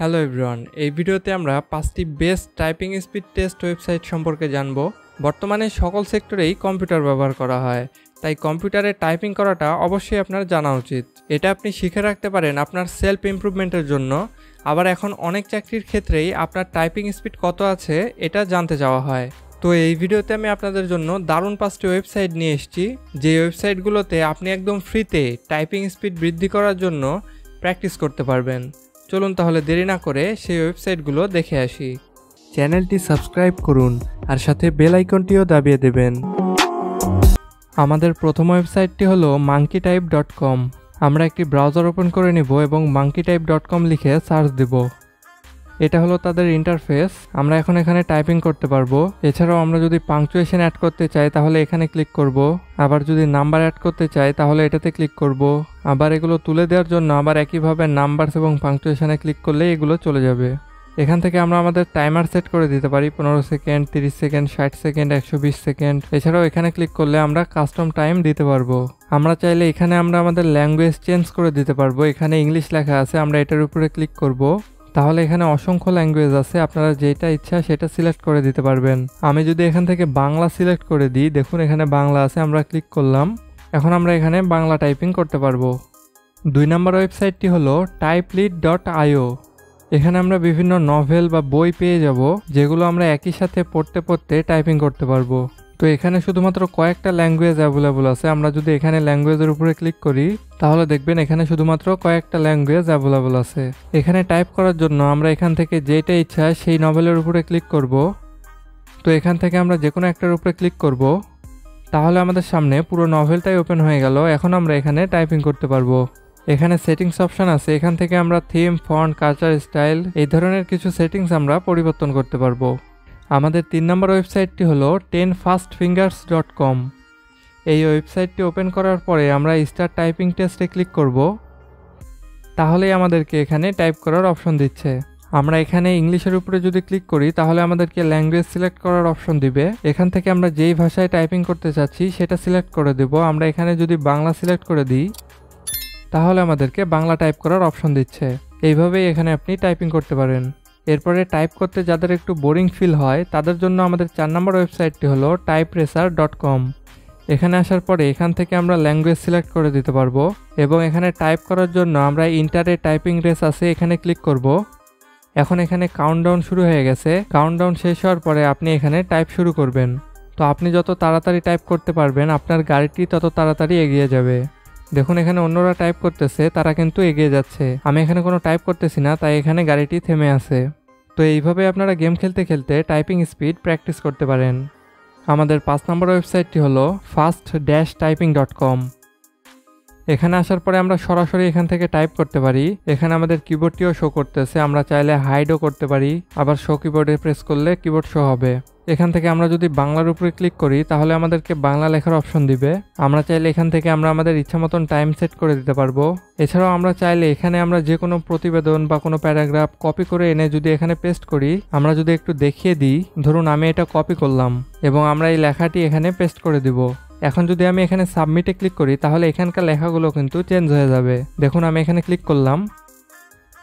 Hello everyone, এই ভিডিওতে আমরা 5টি best typing speed test website সম্পর্কে জানব। বর্তমানে সকল সেক্টরেই কম্পিউটার ব্যবহার করা হয়, তাই কম্পিউটারে টাইপিং করাটা অবশ্যই আপনার জানা উচিত। এটা আপনি শিখে রাখতে পারেন আপনার সেলফ ইমপ্রুভমেন্টের জন্য। আবার এখন অনেক চাকরির ক্ষেত্রেই আপনার টাইপিং স্পিড কত আছে এটা জানতে চাওয়া হয়। তো এই ভিডিওতে আমি আপনাদের জন্য দারুণ 5টি ওয়েবসাইট নিয়ে এসেছি, যে ওয়েবসাইটগুলোতে আপনি একদম ফ্রিতে টাইপিং স্পিড বৃদ্ধি করার জন্য প্র্যাকটিস করতে পারবেন। চলুন তাহলে দেরি না করে সেই ওয়েবসাইটগুলো দেখে আসি। চ্যানেলটি সাবস্ক্রাইব করুন আর সাথে বেল আইকনটিও দাবিয়ে দেবেন। আমাদের প্রথম ওয়েবসাইটটি হলো monkeytype.com। আমরা একটি ব্রাউজার ওপেন করে নেব এবং monkeytype.com লিখে সার্চ দেব। এটা হলো তাদের ইন্টারফেস। আমরা এখন এখানে টাইপিং করতে পারবো। এছাড়াও আমরা যদি পাংচুয়েশন অ্যাড করতে চাই তাহলে এখানে ক্লিক করব। আবার যদি নাম্বার অ্যাড করতে চাই তাহলে এটাতে ক্লিক করব। আবার এগুলো তুলে দেওয়ার জন্য আবার একইভাবে নাম্বারস এবং পাংচুয়েশনে ক্লিক করলে এগুলো চলে যাবে। এখান থেকে আমরা আমাদের টাইমার সেট করে দিতে পারি 15 সেকেন্ড, 30 সেকেন্ড, 60 সেকেন্ড, 120 সেকেন্ড। এছাড়াও এখানে ক্লিক করলে আমরা কাস্টম টাইম দিতে পারবো। আমরা চাইলে এখানে আমরা আমাদের ল্যাঙ্গুয়েজ চেঞ্জ করে দিতে পারবো। এখানে ইংলিশ লেখা আছে, আমরা এটার উপরে ক্লিক করব। তাহলে এখানে অসংখ্য ল্যাঙ্গুয়েজ আছে, আপনারা যেটা ইচ্ছা সেটা সিলেক্ট করে দিতে পারবেন। আমি যদি এখান থেকে বাংলা সিলেক্ট করে দিই, দেখুন এখানে বাংলা আছে, আমরা ক্লিক করলাম। এখন আমরা এখানে বাংলা টাইপিং করতে পারবো। 2 নম্বর ওয়েবসাইটটি হলো typelead.io। এখানে আমরা বিভিন্ন নভেল বা বই পেয়ে যাব, যেগুলো আমরা একই সাথে পড়তে পড়তে টাইপিং করতে পারবো। তো এখানে শুধুমাত্র কয়েকটা ল্যাঙ্গুয়েজ অ্যাভেলেবল আছে। আমরা যদি এখানে ল্যাঙ্গুয়েজের উপরে ক্লিক করি তাহলে দেখবেন এখানে শুধুমাত্র কয়েকটা ল্যাঙ্গুয়েজ অ্যাভেলেবল আছে। এখানে টাইপ করার জন্য আমরা এখান থেকে যেটা ইচ্ছা সেই নভেলের উপরে ক্লিক করব। তো এখান থেকে আমরা যে কোনো একটার উপরে ক্লিক করব, তাহলে আমাদের সামনে পুরো নভেলটাই ওপেন হয়ে গেল। এখন আমরা এখানে টাইপিং করতে পারবো। এখানে সেটিংস অপশন আছে, এখান থেকে আমরা থিম, ফন্ট, কালচার, স্টাইল এই ধরনের কিছু সেটিংস আমরা পরিবর্তন করতে পারবো। আমাদের 3 নম্বর ওয়েবসাইটটি হলো 10fastfingers.com। এই ওয়েবসাইটটি ওপেন করার পরে আমরা স্টার্ট টাইপিং টেস্টে ক্লিক করব। তাহলেই আমাদেরকে এখানে টাইপ করার অপশন দিচ্ছে। আমরা এখানে ইংলিশের উপরে যদি ক্লিক করি তাহলে আমাদেরকে ল্যাঙ্গুয়েজ সিলেক্ট করার অপশন দিবে। এখান থেকে আমরা যেই ভাষায় টাইপিং করতে চাচ্ছি সেটা সিলেক্ট করে দেব। আমরা এখানে যদি বাংলা সিলেক্ট করে দিই তাহলে আমাদেরকে বাংলা টাইপ করার অপশন দিচ্ছে। এইভাবেই এখানে আপনি টাইপিং করতে পারেন। এরপরে টাইপ করতে যাদের একটু বোরিং ফিল হয় তাদের জন্য আমাদের 4 নম্বর ওয়েবসাইটটি হলো typeracer.com। এখানে আসার পরে এখান থেকে আমরা ল্যাঙ্গুয়েজ সিলেক্ট করে দিতে পারবো এবং এখানে টাইপ করার জন্য আমরা ইন্টারে টাইপিং রেস আছে, এখানে ক্লিক করব। এখন এখানে কাউন্টডাউন শুরু হয়ে গেছে। কাউন্টডাউন শেষ হওয়ার পরে আপনি এখানে টাইপ শুরু করবেন। তো আপনি যত তাড়াতাড়ি টাইপ করতে পারবেন আপনার গাড়িটি তত তাড়াতাড়ি এগিয়ে যাবে। দেখুন এখানে অন্যরা টাইপ করতেছে, তারা কিন্তু এগিয়ে যাচ্ছে। আমি এখানে কোনো টাইপ করতেছি না, তাই এখানে গাড়িটি থেমে আছে। তো এইভাবে আপনারা গেম খেলতে খেলতে টাইপিং স্পিড প্র্যাকটিস করতে পারেন। আমাদের 5 নম্বর ওয়েবসাইটটি হলো fast-typing.com। এখানে আসার পরে আমরা সরাসরি এখান থেকে টাইপ করতে পারি। এখানে আমাদের কিবোর্ডটিও শো করতেছে, আমরা চাইলে হাইডও করতে পারি। আবার শো কিবোর্ডে প্রেস করলে কিবোর্ড শো হবে। এখান থেকে আমরা যদি বাংলার উপরে ক্লিক করি তাহলে আমাদেরকে বাংলা লেখার অপশন দিবে। আমরা চাইলে এখান থেকে আমরা আমাদের ইচ্ছা মতন টাইম সেট করে দিতে পারবো। এছাড়াও আমরা চাইলে এখানে আমরা যে কোনো প্রতিবেদন বা কোনো প্যারাগ্রাফ কপি করে এনে যদি এখানে পেস্ট করি, আমরা যদি একটু দেখিয়ে দিই, ধরুন আমি এটা কপি করলাম এবং আমরা এই লেখাটি এখানে পেস্ট করে দিব। এখন যদি আমি এখানে সাবমিটে ক্লিক করি তাহলে এখানকার লেখাগুলো কিন্তু চেঞ্জ হয়ে যাবে। দেখুন আমি এখানে ক্লিক করলাম,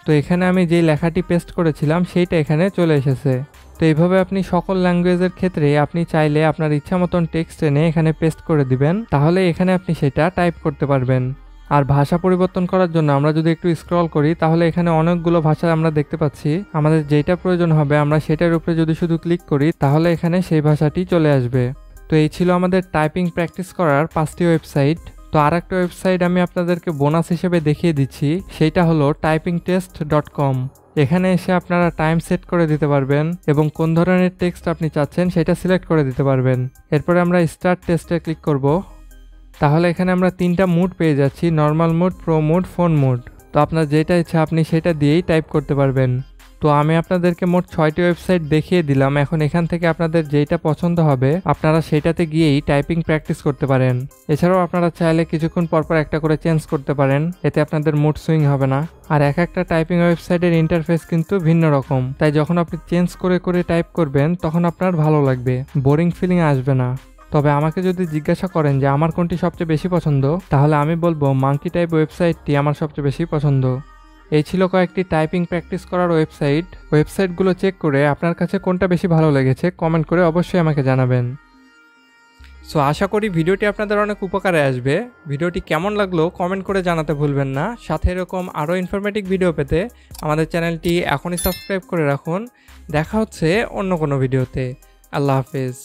তো এখানে আমি যেই লেখাটি পেস্ট করেছিলাম সেইটা এখানে চলে এসেছে। তো এইভাবে আপনি সকল ল্যাঙ্গুয়েজের ক্ষেত্রে আপনি চাইলে আপনার ইচ্ছা মতন টেক্সট এনে এখানে পেস্ট করে দিবেন, তাহলে এখানে আপনি সেটা টাইপ করতে পারবেন। আর ভাষা পরিবর্তন করার জন্য আমরা যদি একটু স্ক্রল করি তাহলে এখানে অনেকগুলো ভাষা আমরা দেখতে পাচ্ছি। আমাদের যেটা প্রয়োজন হবে আমরা সেটার উপরে যদি শুধু ক্লিক করি তাহলে এখানে সেই ভাষাটি চলে আসবে। তো এই ছিল আমাদের টাইপিং প্র্যাকটিস করার 5টি ওয়েবসাইট। তো আরেকটা ওয়েবসাইট আমি আপনাদেরকে বোনাস হিসেবে দেখিয়ে দিচ্ছি, সেইটা হলো typingtest.com। এখানে এসে আপনারা টাইম সেট করে দিতে পারবেন এবং কোন ধরনের টেক্সট আপনি চাচ্ছেন সেটা সিলেক্ট করে দিতে পারবেন। এরপরে আমরা স্টার্ট টেস্টে ক্লিক করব। তাহলে এখানে আমরা 3টা মুড পেয়ে যাচ্ছি, normal mode, pro mode, phone mode. তো আপনার যেটা ইচ্ছা আপনি সেটা দিয়েই টাইপ করতে পারবেন। তো আমি আপনাদেরকে মোট 6টি ওয়েবসাইট দেখিয়ে দিলাম। এখন এখান থেকে আপনাদের যেটা পছন্দ হবে আপনারা সেটাতে গিয়েই টাইপিং প্র্যাকটিস করতে পারেন। এছাড়াও আপনারা চাইলে কিছুক্ষণ পরপর একটা করে চেঞ্জ করতে পারেন, এতে আপনাদের মুড সুইং হবে না। আর একটা টাইপিং ওয়েবসাইটের ইন্টারফেস কিন্তু ভিন্ন রকম, তাই যখন আপনি চেঞ্জ করে করে টাইপ করবেন তখন আপনার ভালো লাগবে, বোরিং ফিলিং আসবে না। তবে আমাকে যদি জিজ্ঞাসা করেন যে আমার কোনটি সবচেয়ে বেশি পছন্দ, তাহলে আমি বলবো মাঙ্কি টাইপ ওয়েবসাইটটি আমার সবচেয়ে বেশি পছন্দ। এই ছিল কয়েকটি টাইপিং প্র্যাকটিস করার ওয়েবসাইটগুলো চেক করে আপনার কাছে কোনটা বেশি ভালো লেগেছে কমেন্ট করে অবশ্যই আমাকে জানাবেন। সো আশা করি ভিডিওটি আপনাদের অনেক উপকারে আসবে। ভিডিওটি কেমন লাগলো কমেন্ট করে জানাতে ভুলবেন না। সাথে এরকম আরও ইনফরমেটিভ ভিডিও পেতে আমাদের চ্যানেলটি এখনই সাবস্ক্রাইব করে রাখুন। দেখা হচ্ছে অন্য কোনো ভিডিওতে। আল্লাহ হাফেজ।